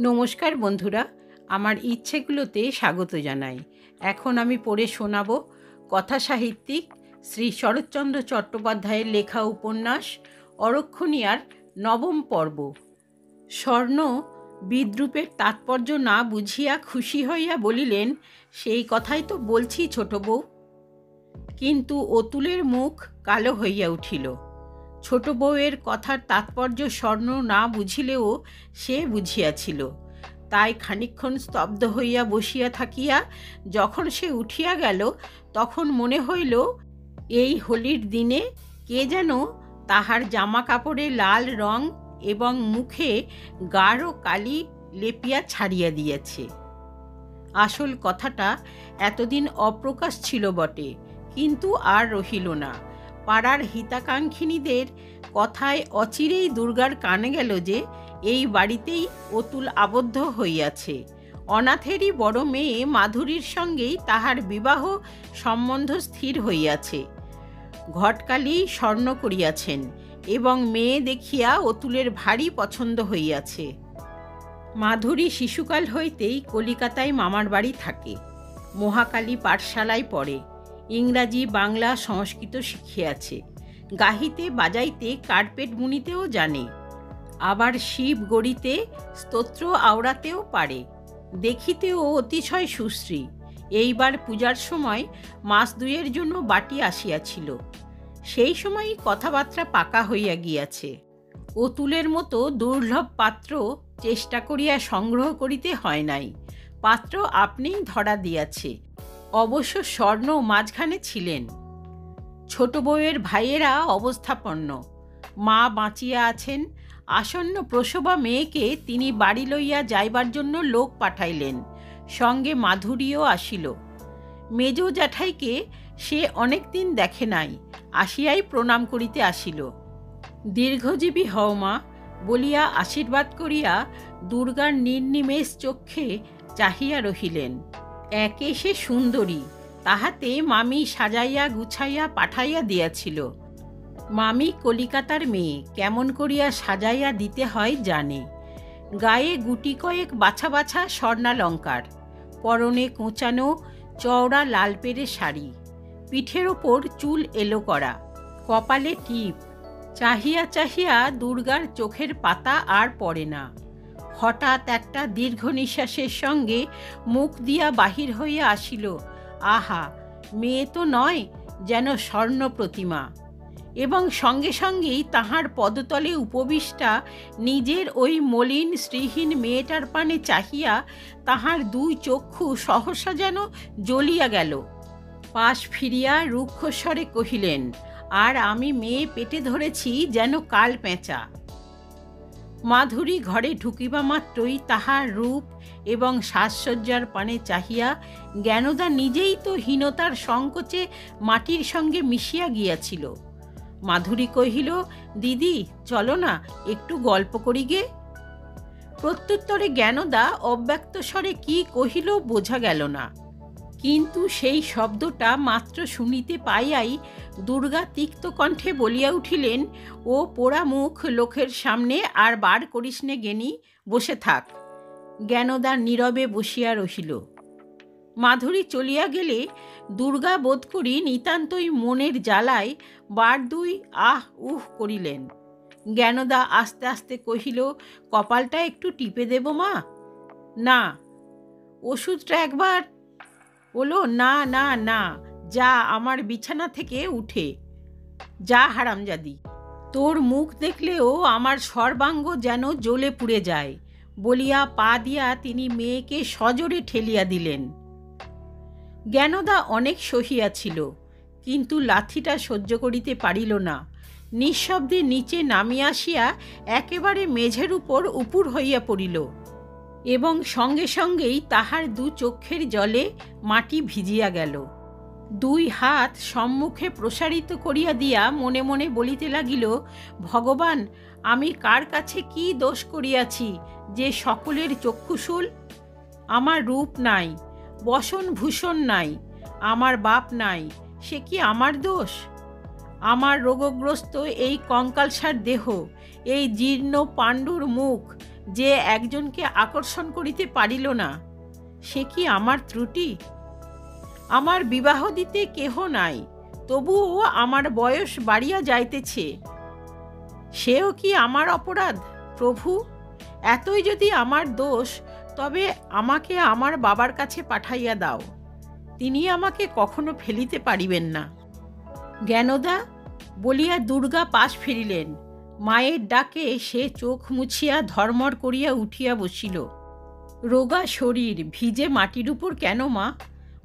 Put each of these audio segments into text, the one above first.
নমস্কার বন্ধুরা, আমার ইচ্ছেগুলোতে স্বাগত জানাই। এখন আমি পড়ে শোনাব কথা সাহিত্যিক শ্রী শরৎচন্দ্র চট্টোপাধ্যায়ের লেখা উপন্যাস অরক্ষণীয়ার নবম পর্ব। স্বর্ণ বিদ্রূপের তাৎপর্য না বুঝিয়া খুশি হইয়া বলিলেন, সেই কথাই তো বলছি ছোট বউ। কিন্তু অতুলের মুখ কালো হইয়া উঠিল। ছোট বউয়ের কথার তাৎপর্য স্বর্ণ না বুঝিলেও সে বুঝিয়াছিল। তাই খানিকক্ষণ স্তব্ধ হইয়া বসিয়া থাকিয়া যখন সে উঠিয়া গেল, তখন মনে হইল এই হোলির দিনে কে যেন তাহার জামা কাপড়ে লাল রং এবং মুখে গাঢ় কালি লেপিয়া ছাড়িয়া দিয়েছে। আসল কথাটা এতদিন অপ্রকাশ ছিল বটে, কিন্তু আর রহিল না। পাড়ার হিতাকাঙ্ক্ষিনীদের কথায় অচিরেই দুর্গার কানে গেল যে এই বাড়িতেই অতুল আবদ্ধ হইয়াছে। অনাথেরই বড় মেয়ে মাধুরীর সঙ্গেই তাহার বিবাহ সম্বন্ধ স্থির হইয়াছে। ঘটকালি স্বর্ণ করিয়াছেন এবং মেয়ে দেখিয়া অতুলের ভারী পছন্দ হইয়াছে। মাধুরী শিশুকাল হইতেই কলিকাতায় মামার বাড়ি থাকে। মহাকালী পাঠশালায় পড়ে। ইংরাজি, বাংলা, সংস্কৃত শিখিয়াছে। গাহিতে বাজাইতে কার্পেট বুনিতেও জানে। আবার শিব গড়িতে, স্তোত্র আওড়াতেও পারে। দেখিতেও অতিশয় সুশ্রী। এইবার পূজার সময় মাস দুইয়ের জন্য বাটি আসিয়াছিল। সেই সময়ই কথাবার্তা পাকা হইয়া গিয়াছে। অতুলের মতো দুর্লভ পাত্র চেষ্টা করিয়া সংগ্রহ করিতে হয় নাই। পাত্র আপনিই ধরা দিয়াছে। অবশ্য স্বর্ণ মাঝখানে ছিলেন। ছোট বউয়ের ভাইয়েরা অবস্থাপন্ন। মা বাঁচিয়া আছেন। আসন্ন প্রসবা মেয়েকে তিনি বাড়ি লইয়া যাইবার জন্য লোক পাঠাইলেন। সঙ্গে মাধুরীও আসিল। মেজ জ্যাঠাইকে সে অনেক দিন দেখে নাই, আসিয়াই প্রণাম করিতে আসিল। দীর্ঘজীবী হও মা বলিয়া আশীর্বাদ করিয়া দুর্গার নির্নিমেষ চক্ষে চাহিয়া রহিলেন। একে সে সুন্দরী, তাহাতে মামি সাজাইয়া গুছাইয়া পাঠাইয়া দিয়াছিল। মামি কলিকাতার মেয়ে, কেমন করিয়া সাজাইয়া দিতে হয় জানে। গায়ে গুটি কয়েক বাছা বাছা স্বর্ণালঙ্কার, পরনে কোঁচানো চওড়া লাল পেরে শাড়ি, পিঠের ওপর চুল এলো করা, কপালে টিপ। চাহিয়া চাহিয়া দুর্গার চোখের পাতা আর পড়ে না। হঠাৎ একটা দীর্ঘ নিঃশ্বাসের সঙ্গে মুখ দিয়া বাহির হইয়া আসিল, আহা, মেয়ে তো নয়, যেন স্বর্ণ প্রতিমা। এবং সঙ্গে সঙ্গেই তাহার পদতলে উপবিষ্টা নিজের ওই মলিন শ্রীহীন মেয়েটার পানে চাহিয়া তাহার দুই চক্ষু সহসা যেন জ্বলিয়া গেল। পাশ ফিরিয়া রুক্ষস্বরে কহিলেন, আর আমি মেয়ে পেটে ধরেছি যেন কাল পেঁচা। মাধুরী ঘরে ঢুকিবা মাত্রই তাহার রূপ এবং সাজসজ্জার পানে চাহিয়া জ্ঞানদা নিজেই তো হীনতার সংকোচে মাটির সঙ্গে মিশিয়া গিয়াছিল। মাধুরী কহিল, দিদি চলো না, একটু গল্প করি গে। প্রত্যুত্তরে জ্ঞানদা অব্যক্ত স্বরে কি কহিল বোঝা গেল না, কিন্তু সেই শব্দটা মাত্র শুনিতে পাইয়াই দুর্গা তিক্ত কণ্ঠে বলিয়া উঠিলেন, ও পোড়া মুখ লোকের সামনে আর বার করিস নে গেনি, বসে থাক। জ্ঞানদা নীরবে বসিয়া রহিল। মাধুরী চলিয়া গেলে দুর্গা বোধ করি নিতান্তই মনের জ্বালায় বার দুই আহ উহ করিলেন। জ্ঞানদা আস্তে আস্তে কহিল, কপালটা একটু টিপে দেব মা? না। ওষুধটা একবার? বলো, না না না, যা আমার বিছানা থেকে উঠে যা হারামজাদি। তোর মুখ দেখলেও আমার সর্বাঙ্গ যেন জ্বলে পুড়ে যায় বলিয়া পা দিয়া তিনি মেয়েকে সজোরে ঠেলিয়া দিলেন। জ্ঞানদা অনেক সহিয়াছিল, কিন্তু লাথিটা সহ্য করিতে পারিল না। নিঃশব্দে নিচে নামিয়া আসিয়া একেবারে মেঝের উপর উপুর হইয়া পড়িল এবং সঙ্গে সঙ্গেই তাহার দু চক্ষের জলে মাটি ভিজিয়া গেল। দুই হাত সম্মুখে প্রসারিত করিয়া দিয়া মনে মনে বলিতে লাগিল, ভগবান, আমি কার কাছে কি দোষ করিয়াছি যে সকলের চক্ষুশূল? আমার রূপ নাই, বসন ভূষণ নাই, আমার বাপ নাই, সে কি আমার দোষ? আমার রোগগ্রস্ত এই কঙ্কালসার দেহ, এই জীর্ণ পাণ্ডুর মুখ, যে একজনকে আকর্ষণ করিতে পারিল না, সে কি আমার ত্রুটি? আমার বিবাহ দিতে কেহ নাই, তবুও আমার বয়স বাড়িয়া যাইতেছে, সেও কি আমার অপরাধ? প্রভু, এতই যদি আমার দোষ, তবে আমাকে আমার বাবার কাছে পাঠাইয়া দাও, তিনি আমাকে কখনো ফেলিতে পারিবেন না। জ্ঞানদা বলিয়া দুর্গা পাশ ফিরিলেন। মায়ের ডাকে সে চোখ মুছিয়া ধর্মর করিয়া উঠিয়া বসিল। রোগা শরীর, ভিজে মাটির উপর কেন মা?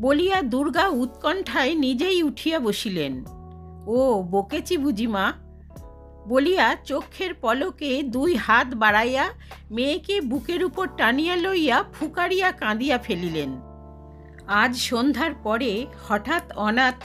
বলিয়া দুর্গা উৎকণ্ঠায় নিজেই উঠিয়া বসিলেন। ও বকেছি বুঝি মা? বলিয়া চক্ষের পলকে দুই হাত বাড়াইয়া মেয়েকে বুকের উপর টানিয়া লইয়া ফুকারিয়া কাঁদিয়া ফেলিলেন। আজ সন্ধ্যার পরে হঠাৎ অনাথ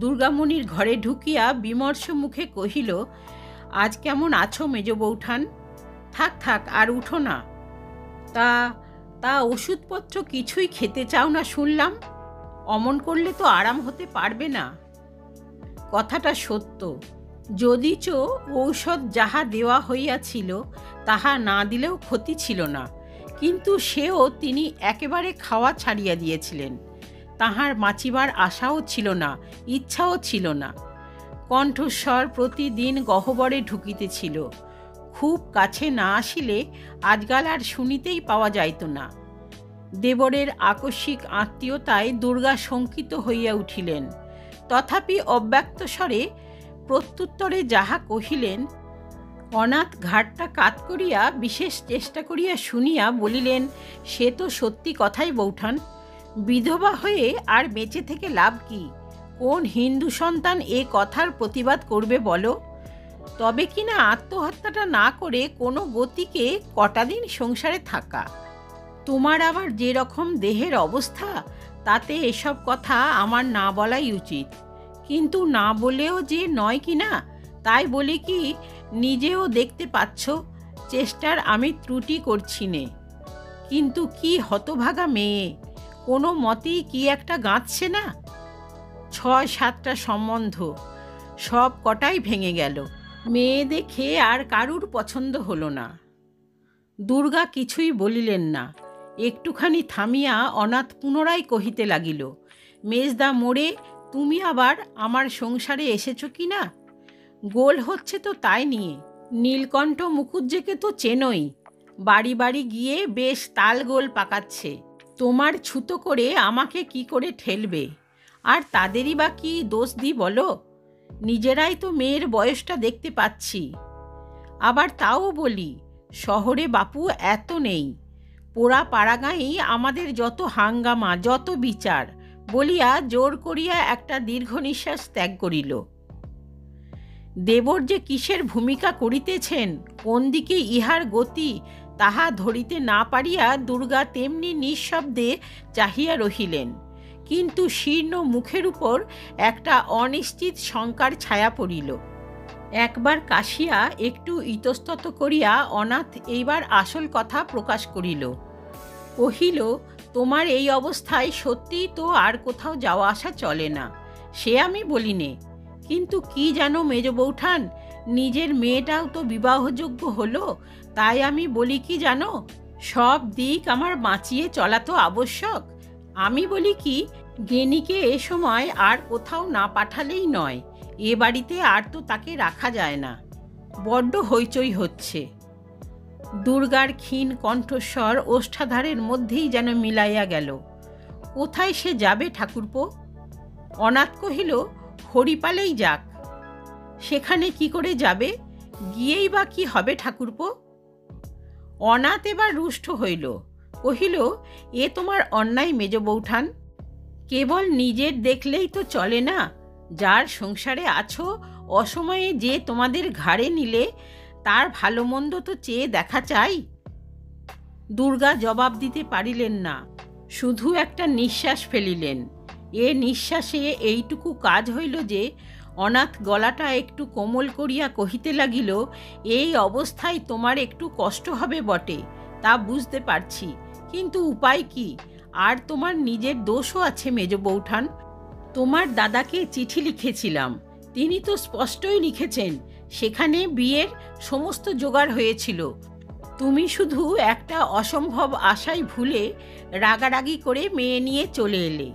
দুর্গামণির ঘরে ঢুকিয়া বিমর্ষ মুখে কহিল, আজ কেমন আছো মেজ বৌঠান? থাক থাক, আর উঠো না। তা তা ওষুধপত্র কিছুই খেতে চাও না শুনলাম। অমন করলে তো আরাম হতে পারবে না। কথাটা সত্য, যদিচ ঔষধ যাহা দেওয়া হইয়াছিল তাহা না দিলেও ক্ষতি ছিল না, কিন্তু সেও তিনি একেবারে খাওয়া ছাড়িয়া দিয়েছিলেন। তাহার বাঁচিবার আশাও ছিল না, ইচ্ছাও ছিল না। কণ্ঠস্বর প্রতিদিন গহ্বরে ঢুকিতেছিল। খুব কাছে না আসিলে আজকাল আর শুনিতেই পাওয়া যাইত না। দেবরের আকস্মিক আত্মীয়তায় দুর্গা শঙ্কিত হইয়া উঠিলেন। তথাপি অব্যক্ত স্বরে প্রত্যুত্তরে যাহা কহিলেন, অনাথ ঘাটটা কাত করিয়া বিশেষ চেষ্টা করিয়া শুনিয়া বলিলেন, সে তো সত্যি কথাই বৌঠান। বিধবা হয়ে আর বেঁচে থেকে লাভ কি? কোন হিন্দু সন্তান এ কথার প্রতিবাদ করবে বলো? তবে কিনা আত্মহত্যাটা না করে কোনো গতিকে কটা দিন সংসারে থাকা। তোমার আবার যেরকম দেহের অবস্থা, তাতে এসব কথা আমার না বলাই উচিত। কিন্তু না বলেও যে নয় কি না, তাই বলে কি নিজেও দেখতে পাচ্ছ চেষ্টার আমি ত্রুটি করছি নে। কিন্তু কি হতভাগা মেয়ে, কোনো মতেই কি একটা গাঁথছে না। 6-7টা সম্বন্ধ, সব কটাই ভেঙে গেল। মেয়ে দেখে আর কারুর পছন্দ হলো না। দুর্গা কিছুই বলিলেন না। একটুখানি থামিয়া অনাথ পুনরায় কহিতে লাগিল, মেজদা মোড়ে, তুমি আবার আমার সংসারে এসেছ কি না? গোল হচ্ছে তো তাই নিয়ে। নীলকণ্ঠ মুখুজ্জেকে তো চেনই, বাড়ি বাড়ি গিয়ে বেশ তালগোল পাকাচ্ছে। তোমার ছুতো করে আমাকে কি করে ঠেলবে? আর তাদেরই বা কি দোষ দিই বলো? নিজেরাই তো মেয়ের বয়সটা দেখতে পাচ্ছি। আবার তাও বলি, শহরে বাপু এত নেই। পোড়া পাড়াগাঁই আমাদের যত হাঙ্গামা, যত বিচার, বলিয়া জোর করিয়া একটা দীর্ঘ নিঃশ্বাস ত্যাগ করিল। দেবর যে কিসের ভূমিকা করিতেছেন, কোন দিকে ইহার গতি, তাহা ধরিতে না পারিয়া দুর্গা তেমনি নিঃশব্দে চাহিয়া রহিলেন। কিন্তু শীর্ণ মুখের উপর একটা অনিশ্চিত শঙ্কার ছায়া পড়িল। একবার কাশিয়া একটু ইতস্তত করিয়া অনাথ এইবার আসল কথা প্রকাশ করিল। কহিল, তোমার এই অবস্থায় সত্যিই তো আর কোথাও যাওয়া আসা চলে না, সে আমি বলি নে। কিন্তু কি জানো মেজ বৌঠান, নিজের মেয়েটাও তো বিবাহযোগ্য হলো, তাই আমি বলি কি জানো, সব দিক আমার বাঁচিয়ে চলা তো আবশ্যক। আমি বলি কি, গেনিকে এ সময় আর কোথাও না পাঠালেই নয়। এ বাড়িতে আর তো তাকে রাখা যায় না। বড্ড হইচই হচ্ছে। দুর্গার ক্ষীণ কণ্ঠস্বর ওষ্ঠাধারের মধ্যেই যেন মিলাইয়া গেল। কোথায় সে যাবে ঠাকুরপো? অনাথ কহিল, হরিপালেই যাক। সেখানে কি করে যাবে? গিয়েই বা কি হবে ঠাকুরপো? অনাথ এবার রুষ্ট হইল, কহিল, এ তোমার অন্যায় মেজ বৌঠান। কেবল নিজের দেখলেই তো চলে না। যার সংসারে আছো, অসময়ে যে তোমাদের ঘাড়ে নিলে, তার ভালো মন্দ তো চেয়ে দেখা চাই। দুর্গা জবাব দিতে পারিলেন না, শুধু একটা নিঃশ্বাস ফেলিলেন। এ নিঃশ্বাসে এইটুকু কাজ হইল যে অনাথ গলাটা একটু কোমল করিয়া কহিতে লাগিল, এই অবস্থায় তোমার একটু কষ্ট হবে বটে, তা বুঝতে পারছি, কিন্তু উপায় কি? আর তোমার নিজের দোষও আছে মেজ বৌঠান। তোমার দাদাকে চিঠি লিখেছিলাম, তিনি তো স্পষ্টই লিখেছেন সেখানে বিয়ের সমস্ত জোগাড় হয়েছিল, তুমি শুধু একটা অসম্ভব আশায় ভুলে রাগারাগি করে মেয়ে নিয়ে চলে এলে।